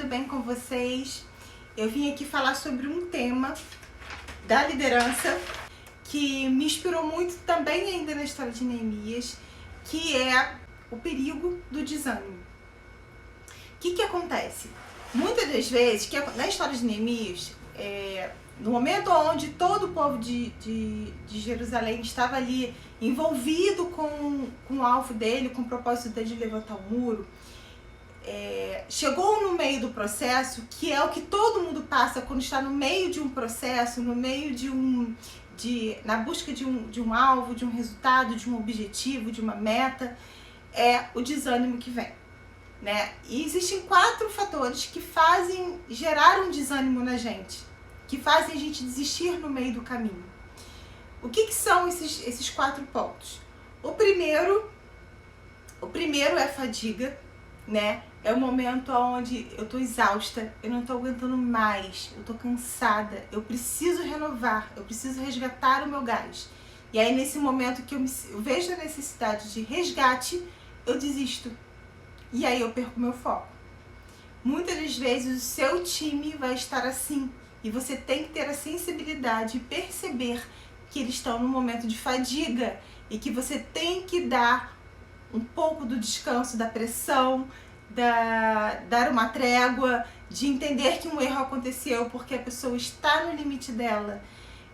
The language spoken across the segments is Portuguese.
bem com vocês? Eu vim aqui falar sobre um tema da liderança que me inspirou muito também ainda na história de Neemias, que é o perigo do desânimo. O que acontece? Muitas das vezes, na história de Neemias, no momento onde todo o povo de Jerusalém estava ali envolvido com o alvo dele, com o propósito dele de levantar o muro, chegou no meio do processo, que é o que todo mundo passa quando está no meio de um processo, no meio na busca de um alvo, de um resultado, de um objetivo, de uma meta, é o desânimo que vem, né? E existem 4 fatores que fazem gerar um desânimo na gente, que fazem a gente desistir no meio do caminho. O que são esses 4 pontos? O primeiro é fadiga, né? É o momento onde eu tô exausta, eu não tô aguentando mais, eu tô cansada, eu preciso renovar, eu preciso resgatar o meu gás. E aí nesse momento que eu vejo a necessidade de resgate, eu desisto. E aí eu perco meu foco. Muitas das vezes o seu time vai estar assim, e você tem que ter a sensibilidade e perceber que eles estão num momento de fadiga e que você tem que dar um pouco do descanso, da pressão, dar uma trégua, de entender que um erro aconteceu porque a pessoa está no limite dela.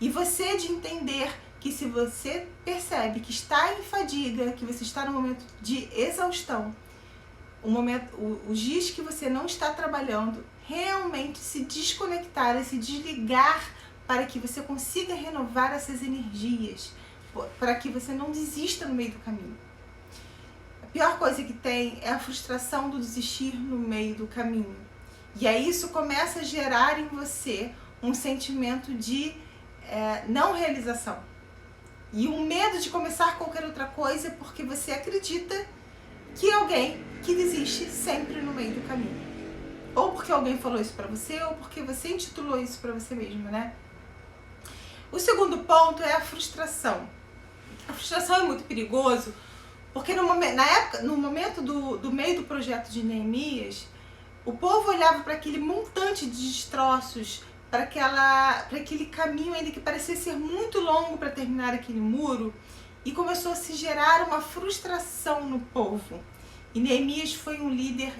E você de entender que se você percebe que está em fadiga, que você está no momento de exaustão, os dias que você não está trabalhando, realmente se desconectar e se desligar para que você consiga renovar essas energias, para que você não desista no meio do caminho. A pior coisa que tem é a frustração do desistir no meio do caminho. E aí isso começa a gerar em você um sentimento de não realização. E um medo de começar qualquer outra coisa porque você acredita que alguém que desiste sempre no meio do caminho. Ou porque alguém falou isso pra você, ou porque você intitulou isso pra você mesmo, né? O segundo ponto é a frustração. A frustração é muito perigoso porque no momento do meio do projeto de Neemias, o povo olhava para aquele montante de destroços, para aquele caminho ainda que parecia ser muito longo para terminar aquele muro, e começou a se gerar uma frustração no povo. E Neemias foi um líder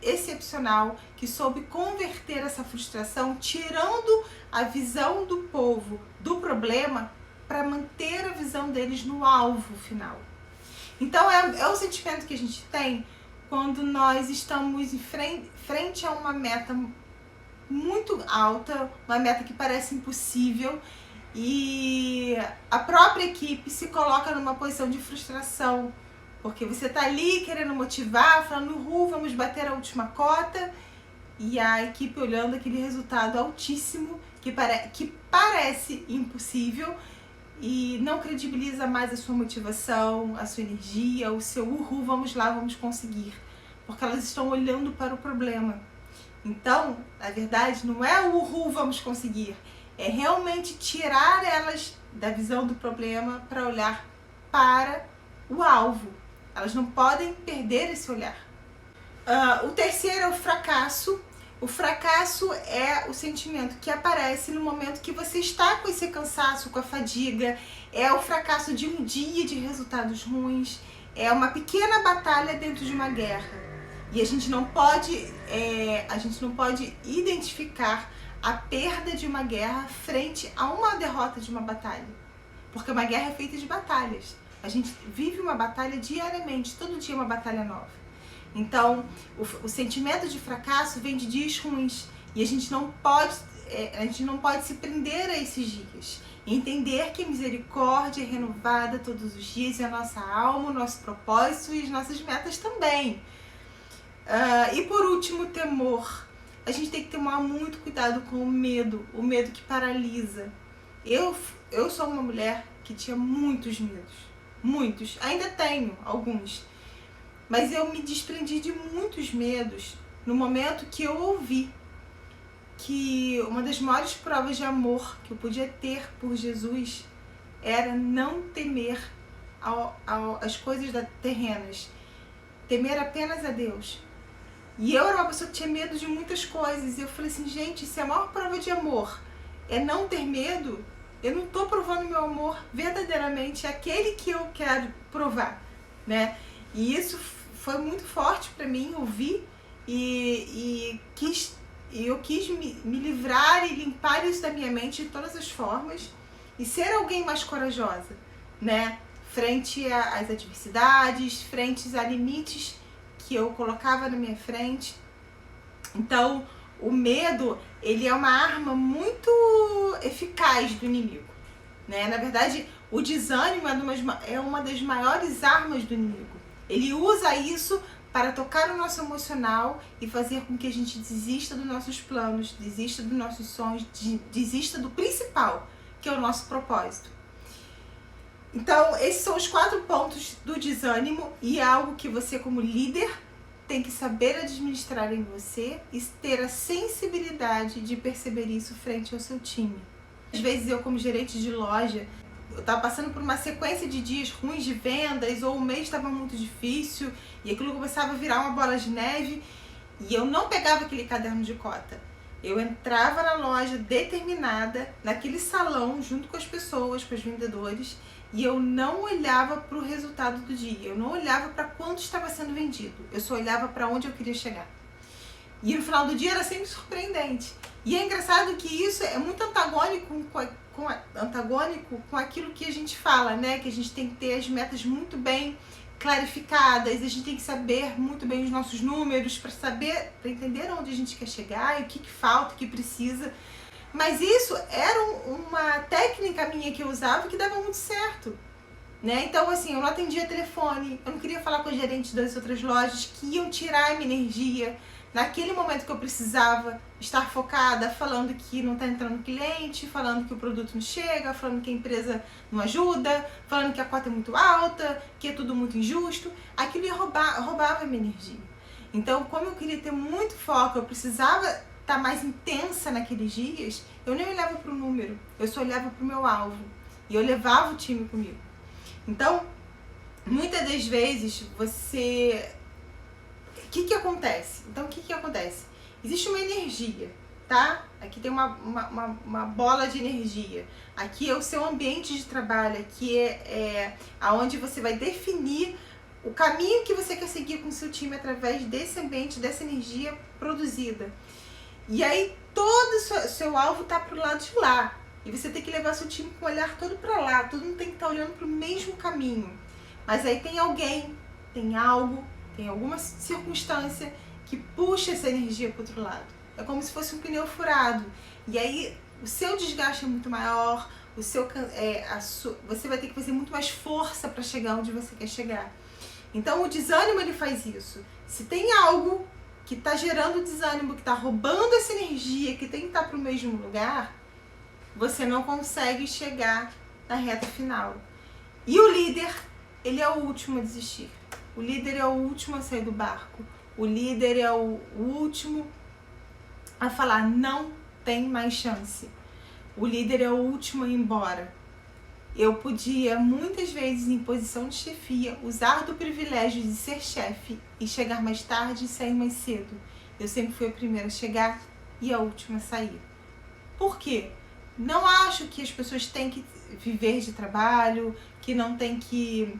excepcional que soube converter essa frustração, tirando a visão do povo do problema para manter a visão deles no alvo final. Então é o sentimento que a gente tem quando nós estamos em frente a uma meta muito alta, uma meta que parece impossível, e a própria equipe se coloca numa posição de frustração, porque você tá ali querendo motivar, falando, vamos bater a última cota, e a equipe olhando aquele resultado altíssimo, que parece impossível, e não credibiliza mais a sua motivação, a sua energia, o seu vamos lá, vamos conseguir, porque elas estão olhando para o problema. Então, na verdade, não é o vamos conseguir, é realmente tirar elas da visão do problema para olhar para o alvo. Elas não podem perder esse olhar. O terceiro é o fracasso. O fracasso é o sentimento que aparece no momento que você está com esse cansaço, com a fadiga. É o fracasso de um dia de resultados ruins. É uma pequena batalha dentro de uma guerra. E a gente não pode identificar a perda de uma guerra frente a uma derrota de uma batalha. Porque uma guerra é feita de batalhas. A gente vive uma batalha diariamente, todo dia uma batalha nova. Então, o sentimento de fracasso vem de dias ruins. E a gente não pode se prender a esses dias. Entender que a misericórdia é renovada todos os dias, e a nossa alma, o nosso propósito e as nossas metas também. E por último, o temor. A gente tem que tomar muito cuidado com o medo que paralisa. Eu sou uma mulher que tinha muitos medos. Muitos. Ainda tenho alguns. Mas eu me desprendi de muitos medos no momento que eu ouvi que uma das maiores provas de amor que eu podia ter por Jesus era não temer as coisas terrenas, temer apenas a Deus. E eu era uma pessoa que tinha medo de muitas coisas. E eu falei assim, gente, se a maior prova de amor é não ter medo, eu não tô provando meu amor verdadeiramente aquele que eu quero provar, né? E isso foi muito forte para mim ouvir e eu quis me livrar e limpar isso da minha mente de todas as formas e ser alguém mais corajosa, né? Frente às adversidades, frente a limites que eu colocava na minha frente. Então, o medo, ele é uma arma muito eficaz do inimigo, né? Na verdade, o desânimo é uma das maiores armas do inimigo. Ele usa isso para tocar o nosso emocional e fazer com que a gente desista dos nossos planos, desista dos nossos sonhos, desista do principal, que é o nosso propósito. Então, esses são os 4 pontos do desânimo e é algo que você, como líder, tem que saber administrar em você e ter a sensibilidade de perceber isso frente ao seu time. Às vezes eu, como gerente de loja, eu estava passando por uma sequência de dias ruins de vendas ou o mês estava muito difícil e aquilo começava a virar uma bola de neve e eu não pegava aquele caderno de cota. Eu entrava na loja determinada, naquele salão, junto com as pessoas, com os vendedores, e eu não olhava para o resultado do dia, eu não olhava para quanto estava sendo vendido, eu só olhava para onde eu queria chegar. E no final do dia era sempre surpreendente. E é engraçado que isso é muito antagônico com aquilo que a gente fala, né? Que a gente tem que ter as metas muito bem clarificadas, a gente tem que saber muito bem os nossos números para entender onde a gente quer chegar e o que falta, o que precisa. Mas isso era uma técnica minha que eu usava que dava muito certo, né? Então, assim, eu não atendia telefone, eu não queria falar com os gerentes das outras lojas que iam tirar a minha energia naquele momento que eu precisava estar focada, falando que não está entrando cliente, falando que o produto não chega, falando que a empresa não ajuda, falando que a cota é muito alta, que é tudo muito injusto. Aquilo roubava a minha energia. Então, como eu queria ter muito foco, eu precisava estar mais intensa naqueles dias, eu nem olhava para o número, eu só olhava para o meu alvo. E eu levava o time comigo. Então, muitas das vezes, você... O que acontece? Então, o que acontece? Existe uma energia, tá? Aqui tem uma bola de energia. Aqui é o seu ambiente de trabalho, aqui é aonde você vai definir o caminho que você quer seguir com o seu time através desse ambiente, dessa energia produzida. E aí, todo o seu alvo tá pro lado de lá. E você tem que levar seu time com o olhar todo para lá. Todo mundo tem que estar olhando pro mesmo caminho. Mas aí tem alguém, tem algo, tem alguma circunstância que puxa essa energia para o outro lado. É como se fosse um pneu furado. E aí o seu desgaste é muito maior, você vai ter que fazer muito mais força para chegar onde você quer chegar. Então o desânimo, ele faz isso. Se tem algo que está gerando desânimo, que está roubando essa energia, que tem que estar para o mesmo lugar, você não consegue chegar na reta final. E o líder, ele é o último a desistir. O líder é o último a sair do barco. O líder é o último a falar, não tem mais chance. O líder é o último a ir embora. Eu podia, muitas vezes, em posição de chefia, usar do privilégio de ser chefe e chegar mais tarde e sair mais cedo. Eu sempre fui a primeira a chegar e a última a sair. Por quê? Não acho que as pessoas têm que viver de trabalho, que não têm que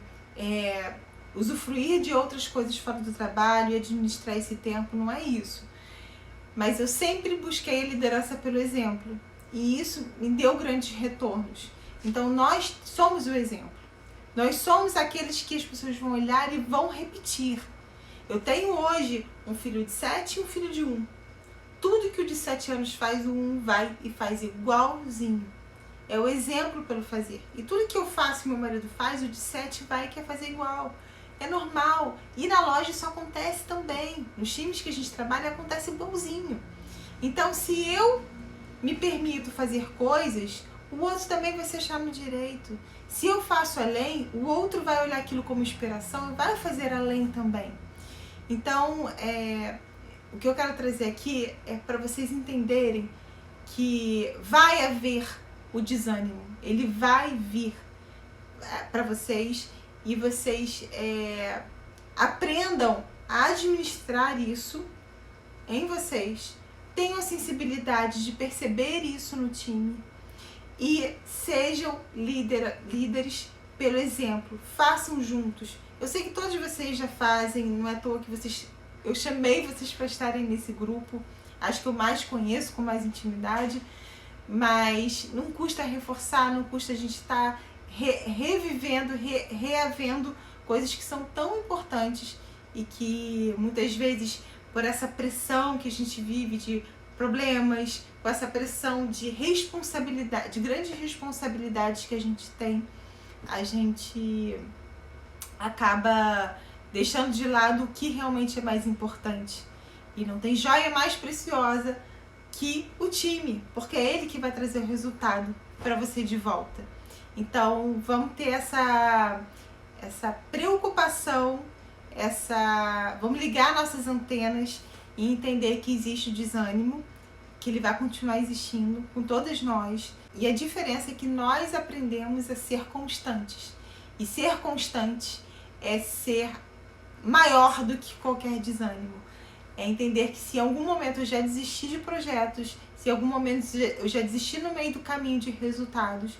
usufruir de outras coisas fora do trabalho e administrar esse tempo, não é isso. Mas eu sempre busquei a liderança pelo exemplo e isso me deu grandes retornos. Então nós somos o exemplo. Nós somos aqueles que as pessoas vão olhar e vão repetir. Eu tenho hoje um filho de 7 e um filho de 1. Tudo que o de 7 anos faz, o 1 vai e faz igualzinho. É o exemplo pelo fazer. E tudo que eu faço e meu marido faz, o de 7 vai e quer fazer igual. É normal. E na loja isso acontece também. Nos times que a gente trabalha acontece igualzinho. Então, se eu me permito fazer coisas, o outro também vai se achar no direito. Se eu faço além, o outro vai olhar aquilo como inspiração e vai fazer além também. Então, o que eu quero trazer aqui é para vocês entenderem que vai haver o desânimo. Ele vai vir para vocês e vocês aprendam a administrar isso em vocês, tenham a sensibilidade de perceber isso no time e sejam líderes pelo exemplo, façam juntos. Eu sei que todos vocês já fazem, não é à toa que eu chamei vocês para estarem nesse grupo, acho que eu mais conheço com mais intimidade, mas não custa reforçar, não custa a gente estar revivendo, reavendo coisas que são tão importantes e que muitas vezes, por essa pressão que a gente vive de problemas, com essa pressão de responsabilidade, de grandes responsabilidades que a gente tem, a gente acaba deixando de lado o que realmente é mais importante. E não tem joia mais preciosa que o time, porque é ele que vai trazer o resultado para você de volta. Então, vamos ter essa preocupação, vamos ligar nossas antenas e entender que existe o desânimo, que ele vai continuar existindo com todas nós. E a diferença é que nós aprendemos a ser constantes. E ser constante é ser maior do que qualquer desânimo. É entender que se em algum momento eu já desisti de projetos, se em algum momento eu já desisti no meio do caminho de resultados,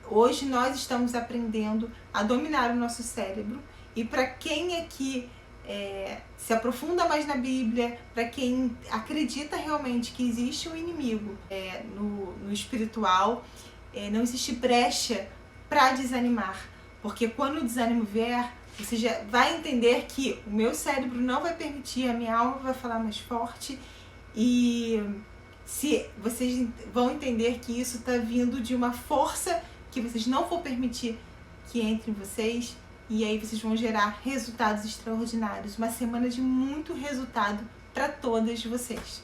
hoje nós estamos aprendendo a dominar o nosso cérebro. E para quem aqui se aprofunda mais na Bíblia, para quem acredita realmente que existe um inimigo no espiritual, não existe brecha para desanimar. Porque quando o desânimo vier, você já vai entender que o meu cérebro não vai permitir, a minha alma vai falar mais forte, e se vocês vão entender que isso está vindo de uma força que vocês não vão permitir que entre em vocês, e aí vocês vão gerar resultados extraordinários. Uma semana de muito resultado para todas vocês.